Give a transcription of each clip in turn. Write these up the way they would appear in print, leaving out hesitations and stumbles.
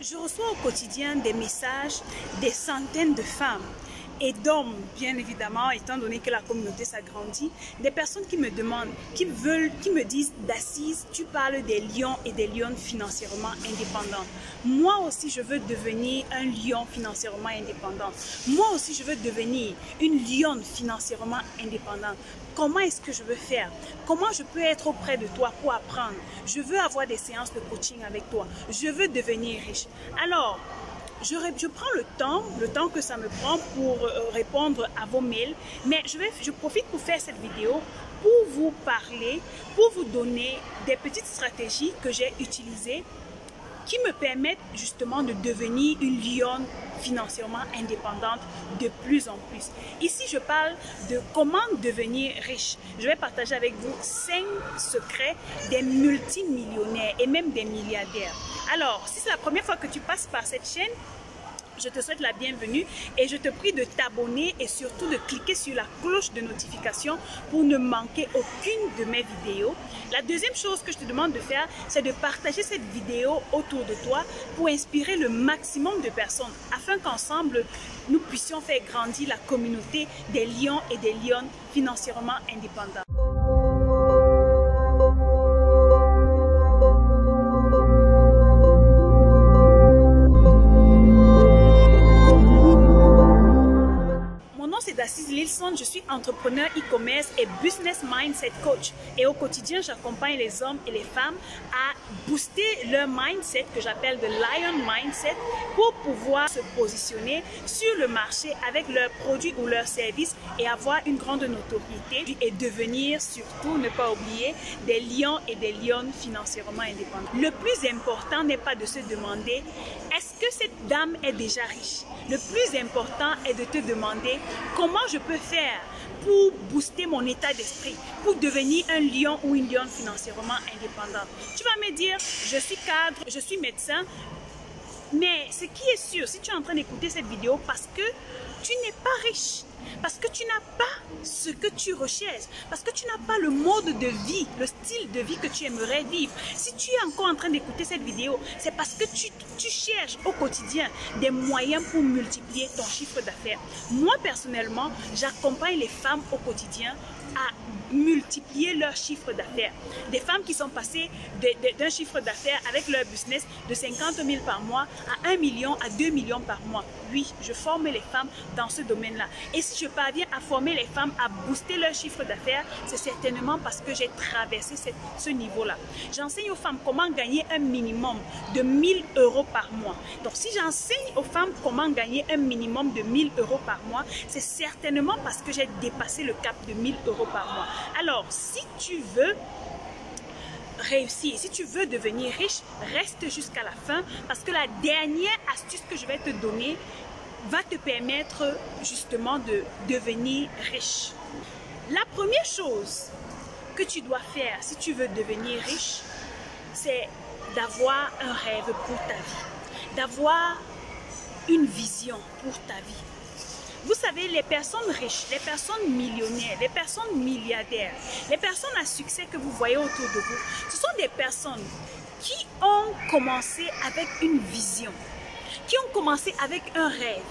Je reçois au quotidien des messages des centaines de femmes et d'hommes, bien évidemment, étant donné que la communauté s'agrandit, des personnes qui me demandent, qui me disent d'Assise, tu parles des lions et des lionnes financièrement indépendantes. Moi aussi, je veux devenir un lion financièrement indépendant. Moi aussi, je veux devenir une lionne financièrement indépendante. Comment est-ce que je veux faire? Comment je peux être auprès de toi pour apprendre? Je veux avoir des séances de coaching avec toi. Je veux devenir riche. Alors, je prends le temps que ça me prend pour répondre à vos mails, mais je profite pour faire cette vidéo pour vous parler, pour vous donner des petites stratégies que j'ai utilisées qui me permettent justement de devenir une lionne financièrement indépendante de plus en plus. Ici, je parle de comment devenir riche. Je vais partager avec vous 5 secrets des multimillionnaires et même des milliardaires. Alors, si c'est la première fois que tu passes par cette chaîne, je te souhaite la bienvenue et je te prie de t'abonner et surtout de cliquer sur la cloche de notification pour ne manquer aucune de mes vidéos. La deuxième chose que je te demande de faire, c'est de partager cette vidéo autour de toi pour inspirer le maximum de personnes afin qu'ensemble, nous puissions faire grandir la communauté des lions et des lionnes financièrement indépendants. D'Assise Lilson, je suis entrepreneur e-commerce et business mindset coach. Et au quotidien, j'accompagne les hommes et les femmes à booster leur mindset, que j'appelle le lion mindset, pour pouvoir se positionner sur le marché avec leurs produits ou leurs services et avoir une grande notoriété et devenir, surtout, ne pas oublier, des lions et des lionnes financièrement indépendants. Le plus important n'est pas de se demander est-ce que cette dame est déjà riche? Le plus important est de te demander comment je peux faire pour booster mon état d'esprit, pour devenir un lion ou une lionne financièrement indépendante. Tu vas me dire, je suis cadre, je suis médecin, mais ce qui est sûr, si tu es en train d'écouter cette vidéo parce que tu n'es pas riche, parce que tu n'as pas ce que tu recherches, parce que tu n'as pas le mode de vie, le style de vie que tu aimerais vivre. Si tu es encore en train d'écouter cette vidéo, c'est parce que tu cherches au quotidien des moyens pour multiplier ton chiffre d'affaires. Moi, personnellement, j'accompagne les femmes au quotidien à multiplier leur chiffre d'affaires. Des femmes qui sont passées d'un chiffre d'affaires avec leur business de 50 000 par mois à 1 million, à 2 millions par mois. Oui, je forme les femmes dans ce domaine-là. Et si je parviens à former les femmes à booster leur chiffre d'affaires, c'est certainement parce que j'ai traversé ce niveau-là. J'enseigne aux femmes comment gagner un minimum de 1 000 € par mois. Donc, si j'enseigne aux femmes comment gagner un minimum de 1 000 € par mois, c'est certainement parce que j'ai dépassé le cap de 1 000 € par mois. Alors, si tu veux réussir, si tu veux devenir riche, reste jusqu'à la fin parce que la dernière astuce que je vais te donner va te permettre justement de devenir riche. La première chose que tu dois faire si tu veux devenir riche, c'est d'avoir un rêve pour ta vie, d'avoir une vision pour ta vie. Vous savez, les personnes riches, les personnes millionnaires, les personnes milliardaires, les personnes à succès que vous voyez autour de vous, ce sont des personnes qui ont commencé avec une vision, qui ont commencé avec un rêve.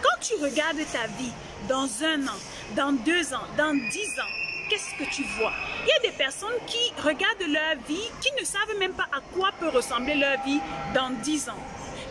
Quand tu regardes ta vie dans 1 an, dans 2 ans, dans 10 ans, qu'est-ce que tu vois? Il y a des personnes qui regardent leur vie, qui ne savent même pas à quoi peut ressembler leur vie dans 10 ans.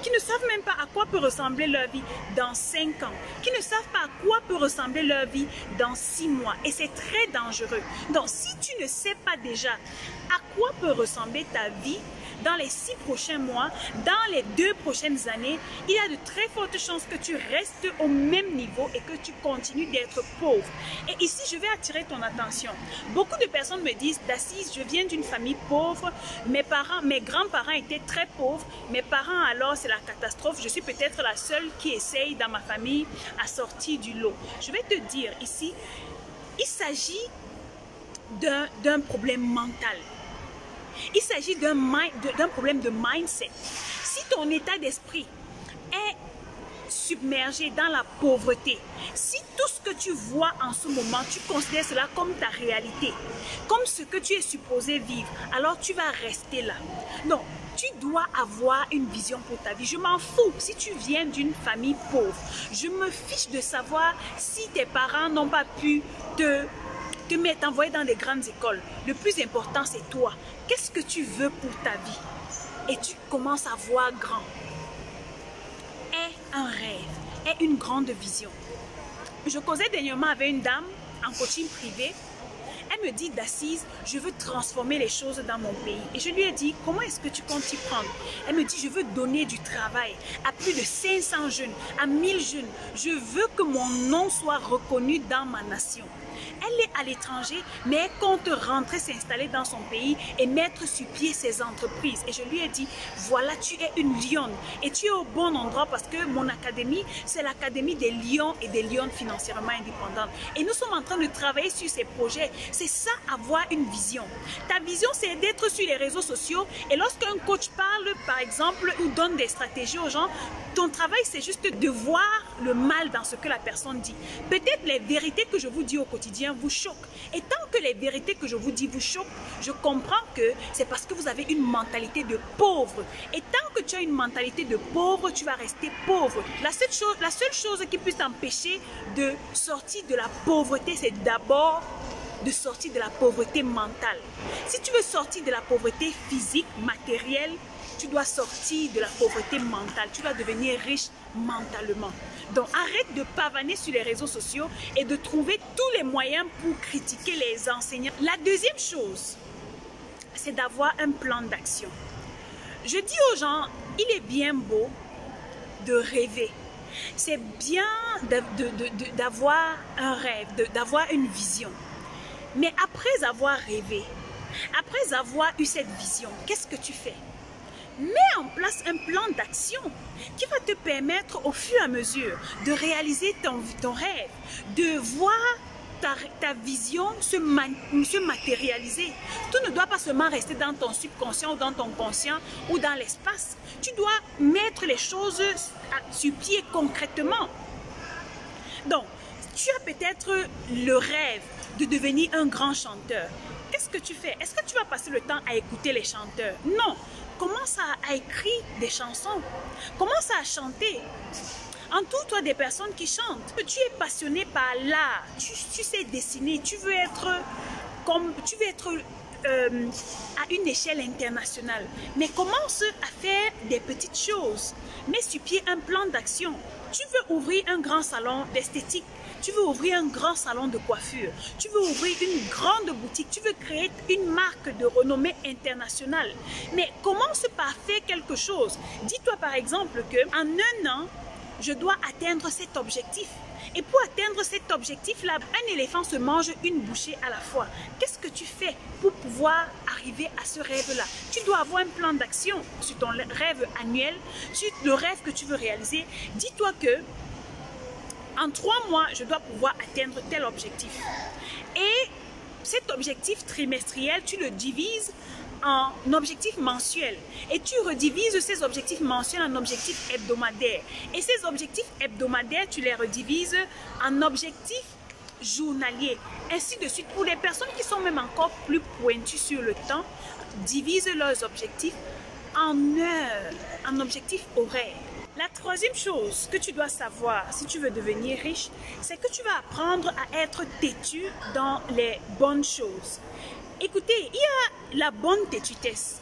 Qui ne savent même pas à quoi peut ressembler leur vie dans 5 ans, qui ne savent pas à quoi peut ressembler leur vie dans 6 mois. Et c'est très dangereux. Donc, si tu ne sais pas déjà à quoi peut ressembler ta vie dans les 6 prochains mois, dans les 2 prochaines années, il y a de très fortes chances que tu restes au même niveau et que tu continues d'être pauvre. Et ici, je vais attirer ton attention. Beaucoup de personnes me disent, d'Assise, je viens d'une famille pauvre, mes grands-parents étaient très pauvres, mes parents alors c'est la catastrophe, je suis peut-être la seule qui essaye dans ma famille à sortir du lot. Je vais te dire ici, il s'agit d'un problème mental. Il s'agit d'un problème de mindset. Si ton état d'esprit est submergé dans la pauvreté, si tout ce que tu vois en ce moment, tu considères cela comme ta réalité, comme ce que tu es supposé vivre, alors tu vas rester là. Non, Tu dois avoir une vision pour ta vie. Je m'en fous si tu viens d'une famille pauvre. Je me fiche de savoir si tes parents n'ont pas pu t'envoyer dans des grandes écoles. Le plus important, c'est toi. Qu'est-ce que tu veux pour ta vie? Et tu commences à voir grand. Aie un rêve, aie une grande vision. Je causais dernièrement avec une dame en coaching privé. Elle me dit, d'assise, je veux transformer les choses dans mon pays. Et je lui ai dit, comment est-ce que tu comptes y prendre? Elle me dit, je veux donner du travail à plus de 500 jeunes, à 1000 jeunes. Je veux que mon nom soit reconnu dans ma nation. Elle est à l'étranger, mais elle compte rentrer, s'installer dans son pays et mettre sur pied ses entreprises. Et je lui ai dit, voilà, tu es une lionne et tu es au bon endroit parce que mon académie, c'est l'académie des lions et des lionnes financièrement indépendantes. Et nous sommes en train de travailler sur ces projets. C'est ça, avoir une vision. Ta vision, c'est d'être sur les réseaux sociaux et lorsqu'un coach parle, par exemple, ou donne des stratégies aux gens, ton travail, c'est juste de voir le mal dans ce que la personne dit. Peut-être les vérités que je vous dis au quotidien vous choquent. Et tant que les vérités que je vous dis vous choquent, je comprends que c'est parce que vous avez une mentalité de pauvre. Et tant que tu as une mentalité de pauvre, tu vas rester pauvre. La seule chose qui puisse t'empêcher de sortir de la pauvreté, c'est d'abord de sortir de la pauvreté mentale. Si tu veux sortir de la pauvreté physique, matérielle, tu dois sortir de la pauvreté mentale. Tu dois devenir riche mentalement. Donc, arrête de pavaner sur les réseaux sociaux et de trouver tous les moyens pour critiquer les enseignants. La deuxième chose, c'est d'avoir un plan d'action. Je dis aux gens, il est bien beau de rêver. C'est bien d'avoir un rêve, d'avoir une vision. Mais après avoir rêvé, après avoir eu cette vision, qu'est-ce que tu fais? Mets en place un plan d'action qui va te permettre au fur et à mesure de réaliser ton rêve, de voir ta vision se matérialiser. Tout ne doit pas seulement rester dans ton subconscient ou dans ton conscient ou dans l'espace. Tu dois mettre les choses sur pied concrètement. Donc, tu as peut-être le rêve de devenir un grand chanteur. Qu'est-ce que tu fais? Est-ce que tu vas passer le temps à écouter les chanteurs? Non. Commence à écrire des chansons. Commence à chanter. Entoure-toi des personnes qui chantent. Tu es passionné par l'art. Tu sais dessiner. Tu veux être à une échelle internationale. Mais commence à faire des petites choses. Mets sur pied un plan d'action. Tu veux ouvrir un grand salon d'esthétique. Tu veux ouvrir un grand salon de coiffure. Tu veux ouvrir une grande boutique. Tu veux créer une marque de renommée internationale. Mais commence par faire quelque chose. Dis-toi par exemple qu'en un an, je dois atteindre cet objectif. Et pour atteindre cet objectif-là, un éléphant se mange une bouchée à la fois. Qu'est-ce que tu fais pour pouvoir arriver à ce rêve-là? Tu dois avoir un plan d'action sur ton rêve annuel, sur le rêve que tu veux réaliser. Dis-toi que en 3 mois, je dois pouvoir atteindre tel objectif. Et cet objectif trimestriel, tu le divises en objectifs mensuels. Et tu redivises ces objectifs mensuels en objectifs hebdomadaires. Et ces objectifs hebdomadaires, tu les redivises en objectifs journaliers. Ainsi de suite. Pour les personnes qui sont même encore plus pointues sur le temps, divise leurs objectifs en heures, en objectifs horaires. La troisième chose que tu dois savoir si tu veux devenir riche, c'est que tu vas apprendre à être têtu dans les bonnes choses. Écoutez, il y a la bonne têtutesse.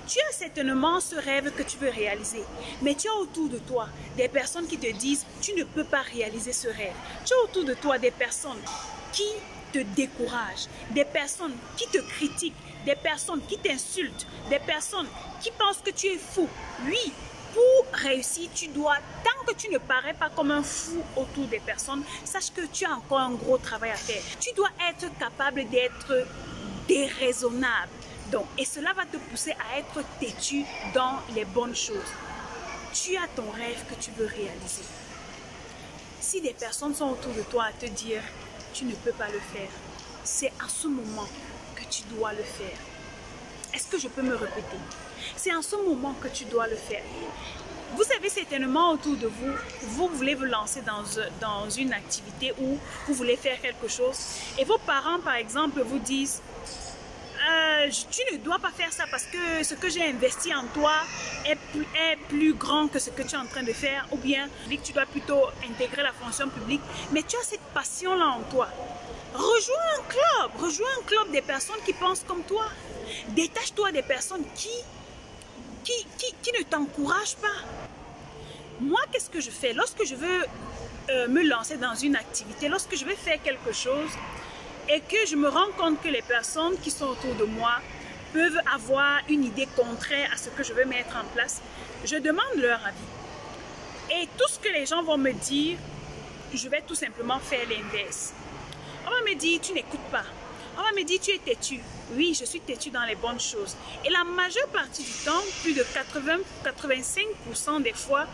Tu as certainement ce rêve que tu veux réaliser, mais tu as autour de toi des personnes qui te disent « tu ne peux pas réaliser ce rêve ». Tu as autour de toi des personnes qui te découragent, des personnes qui te critiquent, des personnes qui t'insultent, des personnes qui pensent que tu es fou. Oui. Pour réussir, tu dois, tant que tu ne parais pas comme un fou autour des personnes, sache que tu as encore un gros travail à faire. Tu dois être capable d'être déraisonnable. Donc, et cela va te pousser à être têtu dans les bonnes choses. Tu as ton rêve que tu veux réaliser. Si des personnes sont autour de toi à te dire « tu ne peux pas le faire », c'est à ce moment que tu dois le faire. Est-ce que je peux me répéter? C'est en ce moment que tu dois le faire. Vous savez certainement autour de vous, vous voulez vous lancer dans une activité ou vous voulez faire quelque chose et vos parents par exemple vous disent tu ne dois pas faire ça parce que ce que j'ai investi en toi est plus grand que ce que tu es en train de faire, ou bien tu dois plutôt intégrer la fonction publique, mais tu as cette passion-là en toi. Rejoins un club des personnes qui pensent comme toi. Détache-toi des personnes qui ne t'encouragent pas. Moi, qu'est-ce que je fais? Lorsque je veux me lancer dans une activité, lorsque je veux faire quelque chose et que je me rends compte que les personnes qui sont autour de moi peuvent avoir une idée contraire à ce que je veux mettre en place, je demande leur avis. Et tout ce que les gens vont me dire, je vais tout simplement faire l'inverse. On va me dire, tu n'écoutes pas. On va me dire, tu es têtu. Oui, je suis têtu dans les bonnes choses. Et la majeure partie du temps, plus de 80-85% des fois,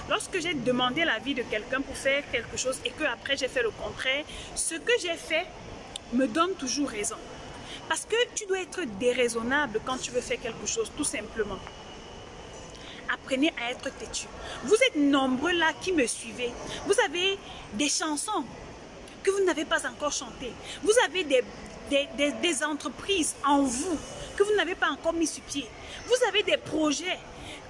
lorsque j'ai demandé l'avis de quelqu'un pour faire quelque chose et qu'après j'ai fait le contraire, ce que j'ai fait me donne toujours raison. Parce que tu dois être déraisonnable quand tu veux faire quelque chose, tout simplement. Apprenez à être têtu. Vous êtes nombreux là qui me suivez. Vous avez des chansons que vous n'avez pas encore chantées. Vous avez des entreprises en vous que vous n'avez pas encore mis sur pied. Vous avez des projets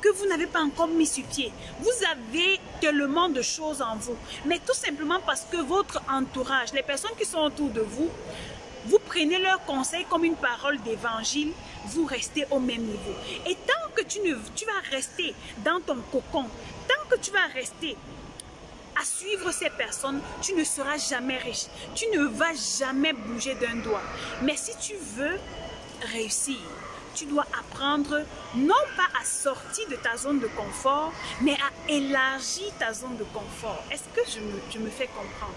que vous n'avez pas encore mis sur pied. Vous avez tellement de choses en vous. Mais tout simplement parce que votre entourage, les personnes qui sont autour de vous, vous prenez leurs conseils comme une parole d'évangile, vous restez au même niveau. Et tant que tu vas rester dans ton cocon, tant que tu vas rester à suivre ces personnes, tu ne seras jamais riche. Tu ne vas jamais bouger d'un doigt. Mais si tu veux réussir, tu dois apprendre non pas à sortir de ta zone de confort, mais à élargir ta zone de confort. Est-ce que je me fais comprendre?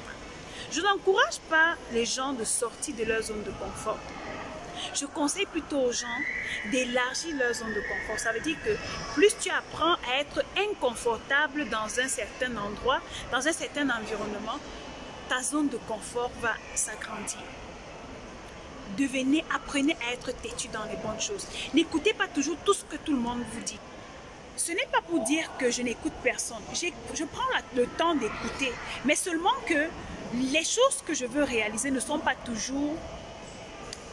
Je n'encourage pas les gens de sortir de leur zone de confort. Je conseille plutôt aux gens d'élargir leur zone de confort. Ça veut dire que plus tu apprends à être inconfortable dans un certain endroit, dans un certain environnement, ta zone de confort va s'agrandir. Apprenez à être têtu dans les bonnes choses. N'écoutez pas toujours tout ce que tout le monde vous dit. Ce n'est pas pour dire que je n'écoute personne. Je prends le temps d'écouter, mais seulement que les choses que je veux réaliser ne sont pas toujours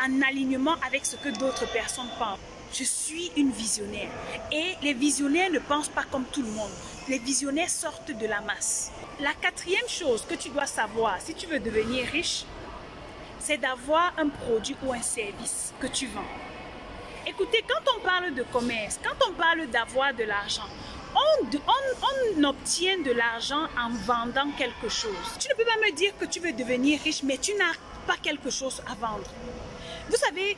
en alignement avec ce que d'autres personnes pensent. Je suis une visionnaire et les visionnaires ne pensent pas comme tout le monde. Les visionnaires sortent de la masse. La quatrième chose que tu dois savoir si tu veux devenir riche, c'est d'avoir un produit ou un service que tu vends. Écoutez, quand on parle de commerce, quand on parle d'avoir de l'argent, on obtient de l'argent en vendant quelque chose. Tu ne peux pas me dire que tu veux devenir riche, mais tu n'as pas quelque chose à vendre. Vous savez,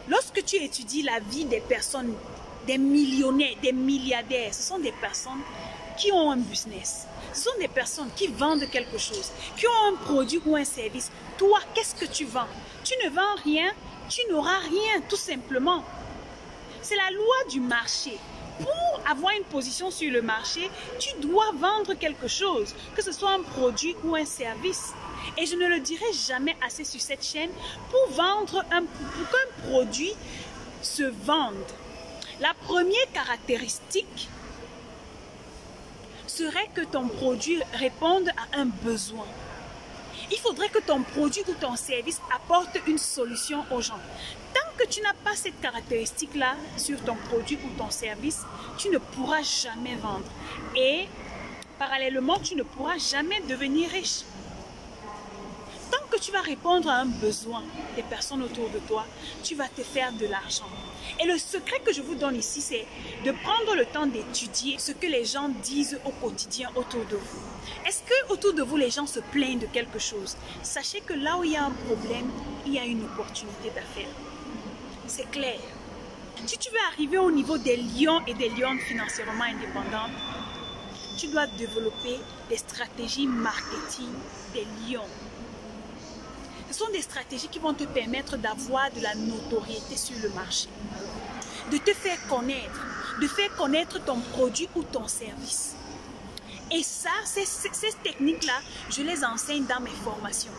lorsque tu étudies la vie des personnes, des millionnaires, des milliardaires, ce sont des personnes qui ont un business. Ce sont des personnes qui vendent quelque chose, qui ont un produit ou un service. Toi, qu'est-ce que tu vends? Tu ne vends rien, tu n'auras rien, tout simplement. C'est la loi du marché. Pour avoir une position sur le marché, tu dois vendre quelque chose, que ce soit un produit ou un service. Et je ne le dirai jamais assez sur cette chaîne, pour qu'un produit se vende. La première caractéristique serait que ton produit réponde à un besoin. Il faudrait que ton produit ou ton service apporte une solution aux gens. Tant que tu n'as pas cette caractéristique-là sur ton produit ou ton service, tu ne pourras jamais vendre. Et parallèlement, tu ne pourras jamais devenir riche. Tant que tu vas répondre à un besoin des personnes autour de toi, tu vas te faire de l'argent. Et le secret que je vous donne ici, c'est de prendre le temps d'étudier ce que les gens disent au quotidien autour de vous. Est-ce que autour de vous, les gens se plaignent de quelque chose? Sachez que là où il y a un problème, il y a une opportunité d'affaires. C'est clair. Si tu veux arriver au niveau des lions et des lionnes financièrement indépendantes, tu dois développer des stratégies marketing des lions. Ce sont des stratégies qui vont te permettre d'avoir de la notoriété sur le marché, de te faire connaître ton produit ou ton service. Et ça, ces techniques-là, je les enseigne dans mes formations.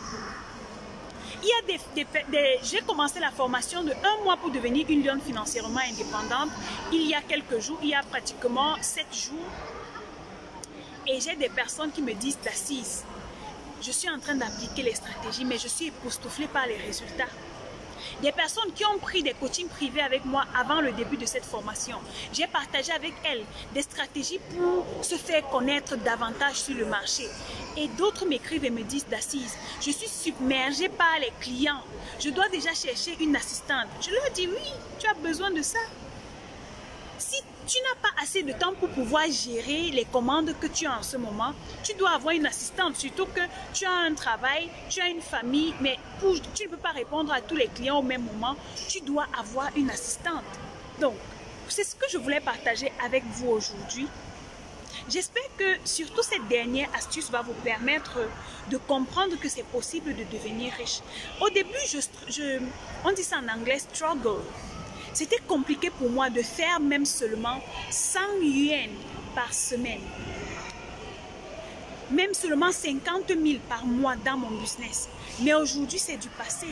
J'ai commencé la formation de 1 mois pour devenir une lionne financièrement indépendante il y a quelques jours, il y a pratiquement 7 jours. Et j'ai des personnes qui me disent, Daciz, je suis en train d'appliquer les stratégies, mais je suis époustouflée par les résultats. Des personnes qui ont pris des coachings privés avec moi avant le début de cette formation. J'ai partagé avec elles des stratégies pour se faire connaître davantage sur le marché. Et d'autres m'écrivent et me disent: Dacize, je suis submergée par les clients. Je dois déjà chercher une assistante. Je leur dis: oui, tu as besoin de ça. Si tu n'as pas assez de temps pour pouvoir gérer les commandes que tu as en ce moment, tu dois avoir une assistante, surtout que tu as un travail, tu as une famille, mais tu ne peux pas répondre à tous les clients au même moment, tu dois avoir une assistante. Donc, c'est ce que je voulais partager avec vous aujourd'hui. J'espère que surtout cette dernière astuce va vous permettre de comprendre que c'est possible de devenir riche. Au début, on dit ça en anglais, struggle. C'était compliqué pour moi de faire même seulement 100 yuan par semaine. Même seulement 50 000 par mois dans mon business. Mais aujourd'hui, c'est du passé.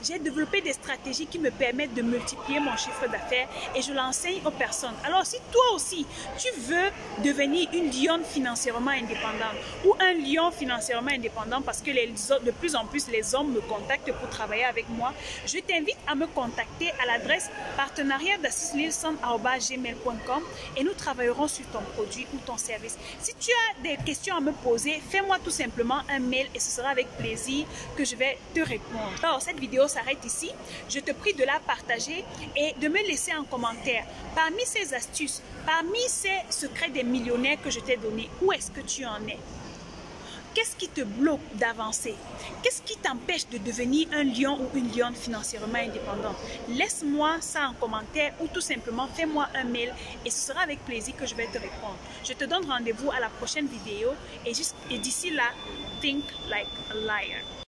J'ai développé des stratégies qui me permettent de multiplier mon chiffre d'affaires et je l'enseigne aux personnes. Alors si toi aussi, tu veux devenir une lionne financièrement indépendante ou un lion financièrement indépendant parce que de plus en plus les hommes me contactent pour travailler avec moi, je t'invite à me contacter à l'adresse partenariat@dacizenilson@gmail.com et nous travaillerons sur ton produit ou ton service. Si tu as des questions à me poser, fais-moi tout simplement un mail et ce sera avec plaisir que je vais te répondre. Alors cette vidéo s'arrête ici. Je te prie de la partager et de me laisser un commentaire. Parmi ces astuces, parmi ces secrets des millionnaires que je t'ai donnés, où est-ce que tu en es? Qu'est-ce qui te bloque d'avancer? Qu'est-ce qui t'empêche de devenir un lion ou une lionne financièrement indépendante? Laisse-moi ça en commentaire ou tout simplement fais-moi un mail et ce sera avec plaisir que je vais te répondre. Je te donne rendez-vous à la prochaine vidéo et d'ici là, think like a liar.